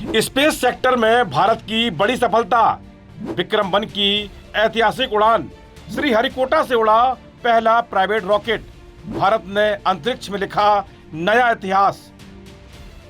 Space sector में भारत की बड़ी सफलता। विक्रम 1 की ऐतिहासिक उड़ान। श्रीहरिकोटा से उड़ा पहला प्राइवेट रॉकेट। भारत ने अंतरिक्ष में लिखा नया इतिहास।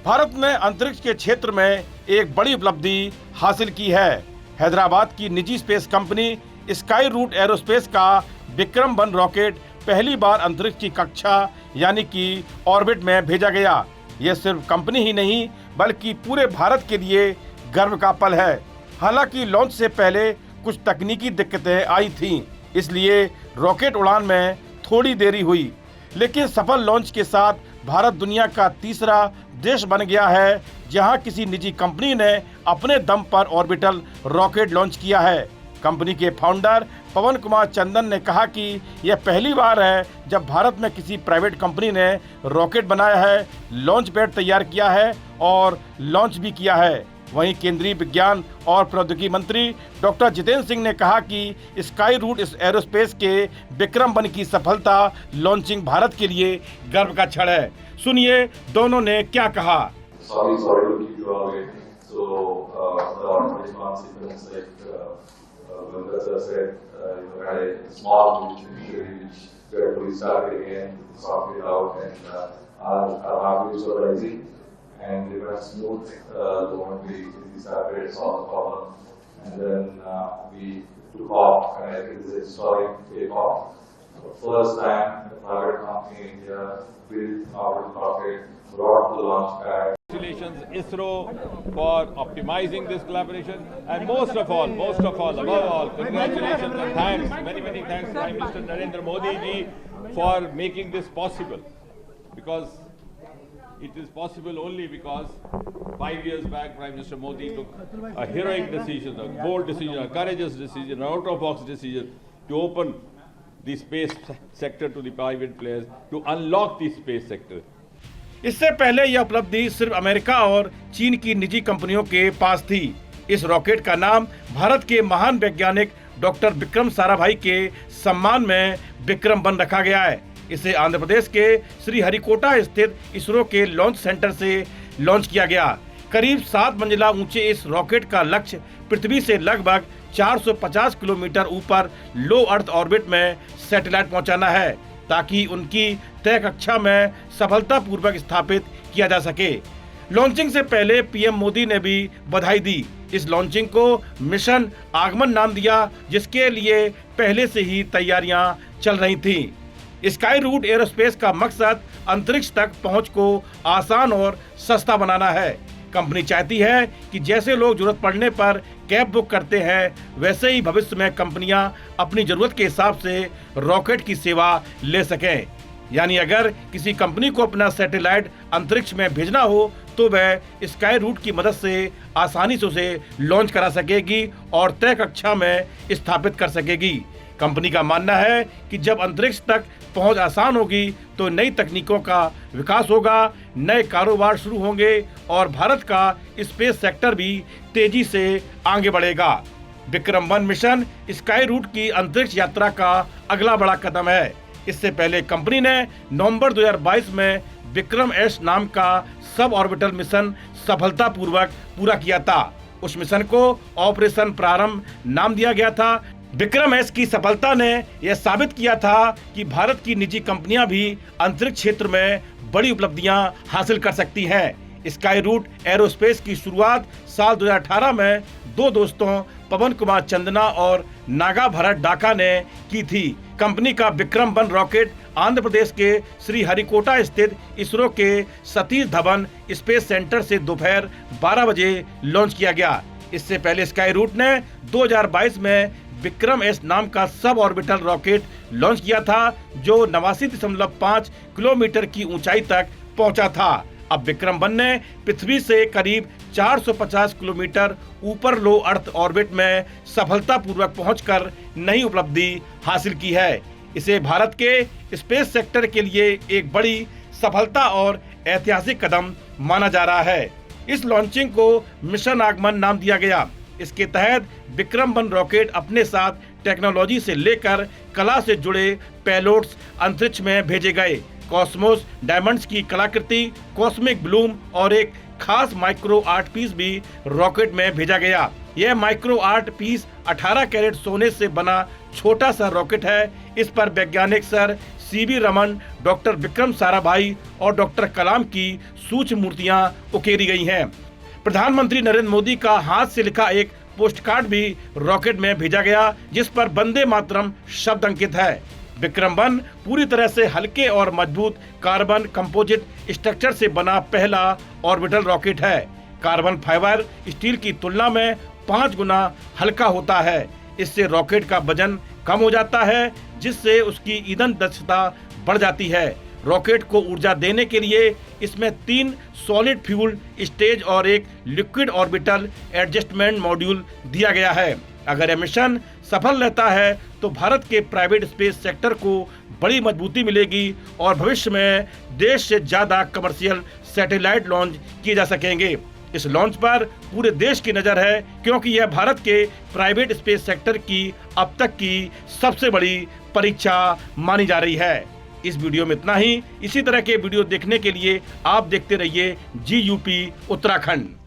भारत ने अंतरिक्ष के क्षेत्र में एक बड़ी उपलब्धि हासिल की है। हैदराबाद की निजी space company Skyroot Aerospace का विक्रम 1 रॉकेट पहली बार अंतरिक्ष की कक्षा यानी कि ऑर्बिट में भेजा गया। यह सिर्फ कंपनी ही नहीं बल्कि पूरे भारत के लिए गर्व का पल है। हालांकि लॉन्च से पहले कुछ तकनीकी दिक्कतें आई थीं, इसलिए रॉकेट उड़ान में थोड़ी देरी हुई, लेकिन सफल लॉन्च के साथ भारत दुनिया का तीसरा देश बन गया है जहां किसी निजी कंपनी ने अपने दम पर ऑर्बिटल रॉकेट लॉन्च किया है। कंपनी के फाउंडर पवन कुमार चंदन ने कहा कि यह पहली बार है जब भारत में किसी प्राइवेट कंपनी ने रॉकेट बनाया है, लॉन्च पैड तैयार किया है और लॉन्च भी किया है। वहीं केंद्रीय विज्ञान और प्रौद्योगिकी मंत्री डॉक्टर जितेंद्र सिंह ने कहा कि स्काई रूट एरोस्पेस के विक्रम 1 की सफलता लॉन्चिंग भारत के लिए गर्व का क्षण है। सुनिए दोनों ने क्या कहा। And we were smooth the moment we started, solved the problem, and then we took off, and I think this is a historic takeoff. First time the private company in India built orbital rocket, brought to the launch pad. Congratulations ISRO for optimizing this collaboration, and most of all, above all, congratulations and thanks, many thanks to Prime Minister Narendra Modi ji for making this possible, because it is possible only because 5 years back Prime Minister Modi took a heroic decision, a bold decision, a courageous decision, an out-of-box decision to open the space sector to the private players, to unlock the space sector. इससे पहले यह उपलब्धि सिर्फ America और चीन की निजी कंपनियों के पास थी। इस रॉकेट का नाम भारत के महान वैज्ञानिक डॉक्टर विक्रम साराभाई के सम्मान में विक्रम 1 रखा गया है। इसे आंध्र प्रदेश के श्रीहरिकोटा स्थित इसरो के लॉन्च सेंटर से लॉन्च किया गया। करीब 7 मंजिला ऊंचे इस रॉकेट का लक्ष्य पृथ्वी से लगभग 450 किलोमीटर ऊपर लो अर्थ ऑर्बिट में सैटेलाइट पहुंचाना है, ताकि उनकी तय कक्षा में सफलतापूर्वक स्थापित किया जा सके। लॉन्चिंग से पहले पीएम मोदी ने भी बधाई दी। इस लॉन्चिंग को मिशन आगमन नाम दिया, जिसके लिए पहले से ही तैयारियां चल रही थीं। स्काई रूट एरोस्पेस का मकसद अंतरिक्ष तक पहुंच को आसान और सस्ता बनाना है। कंपनी चाहती है कि जैसे लोग जरूरत पड़ने पर कैब बुक करते हैं, वैसे ही भविष्य में कंपनियां अपनी जरूरत के हिसाब से रॉकेट की सेवा ले सकें। यानी अगर किसी कंपनी को अपना सैटेलाइट अंतरिक्ष में भेजना हो तो वह स्काई रूट की मदद से आसानी से उसे लॉन्च करा सकेगी और तय कक्षा में स्थापित कर सकेगी। कंपनी का मानना है कि जब अंतरिक्ष तक पहुंच आसान होगी तो नई तकनीकों का विकास होगा, नए कारोबार शुरू होंगे और भारत का स्पेस सेक्टर भी तेजी से आगे बढ़ेगा। विक्रम 1 मिशन स्काई रूट की अंतरिक्ष यात्रा का अगला बड़ा कदम है। इससे पहले कंपनी ने नवंबर 2022 में विक्रम एस नाम का सब ऑर्बिटल मिशन सफलतापूर्वक पूरा किया था। उस मिशन को ऑपरेशन प्रारंभ नाम दिया गया था। विक्रम एस की सफलता ने यह साबित किया था कि भारत की निजी कंपनियां भी अंतरिक्ष क्षेत्र में बड़ी उपलब्धियां हासिल कर सकती हैं। स्काई रूट एरोस्पेस की शुरुआत साल 2018 में 2 दोस्तों पवन कुमार चंदना और नागा भरत डाका ने की थी। कंपनी का विक्रम 1 रॉकेट आंध्र प्रदेश के श्रीहरिकोटा स्थित इसरो के सतीश धवन स्पेस सेंटर से दोपहर 12 बजे लॉन्च किया गया। इससे पहले स्काई रूट ने 2022 में विक्रम एस नाम का सब ऑर्बिटल रॉकेट लॉन्च किया था, जो 89.5 किलोमीटर की ऊंचाई तक पहुंचा था। अब विक्रम 1 ने पृथ्वी से करीब 450 किलोमीटर ऊपर लो अर्थ ऑर्बिट में सफलतापूर्वक पहुंचकर नई उपलब्धि हासिल की है। इसे भारत के स्पेस सेक्टर के लिए एक बड़ी सफलता और ऐतिहासिक कदम माना जा रहा है। इस लॉन्चिंग को मिशन आगमन नाम दिया गया। इसके तहत विक्रम 1 रॉकेट अपने साथ टेक्नोलॉजी से लेकर कला से जुड़े पेलोड्स अंतरिक्ष में भेजे गए। कॉस्मोस डायमंड्स की कलाकृति, कॉस्मिक ब्लूम और एक खास माइक्रो आर्ट पीस भी रॉकेट में भेजा गया। यह माइक्रो आर्ट पीस 18 कैरेट सोने से बना छोटा सा रॉकेट है। इस पर वैज्ञानिक sir CV Raman, doctor Vikram Sarabhai और डॉक्टर कलाम की सूक्ष्म मूर्तियां उकेरी गई हैं। प्रधानमंत्री नरेंद्र मोदी का हाथ से लिखा एक पोस्ट कार्ड भी रॉकेट में भेजा गया, जिस पर वंदे मातरम शब्द अंकित है। विक्रम-1 पूरी तरह से हल्के और मजबूत कार्बन कंपोजिट स्ट्रक्चर से बना पहला ऑर्बिटल रॉकेट है। कार्बन फाइबर स्टील की तुलना में 5 गुना हल्का होता है। इससे रॉकेट का वजन कम हो जाता है, जिससे उसकी ईंधन दक्षता बढ़ जाती है। रॉकेट को ऊर्जा देने के लिए इसमें 3 सॉलिड फ्यूल स्टेज और एक लिक्विड ऑर्बिटल एडजस्टमेंट मॉड्यूल दिया गया है। अगर यह मिशन सफल रहता है तो भारत के प्राइवेट स्पेस सेक्टर को बड़ी मजबूती मिलेगी और भविष्य में देश से ज्यादा कमर्शियल सैटेलाइट लॉन्च किए जा सकेंगे। इस लॉन्च पर पूरे देश की नजर है, क्योंकि यह भारत के प्राइवेट स्पेस सेक्टर की अब तक की सबसे बड़ी परीक्षा मानी जा रही है। इस वीडियो में इतना ही। इसी तरह के वीडियो देखने के लिए आप देखते रहिए GUP उत्तराखंड।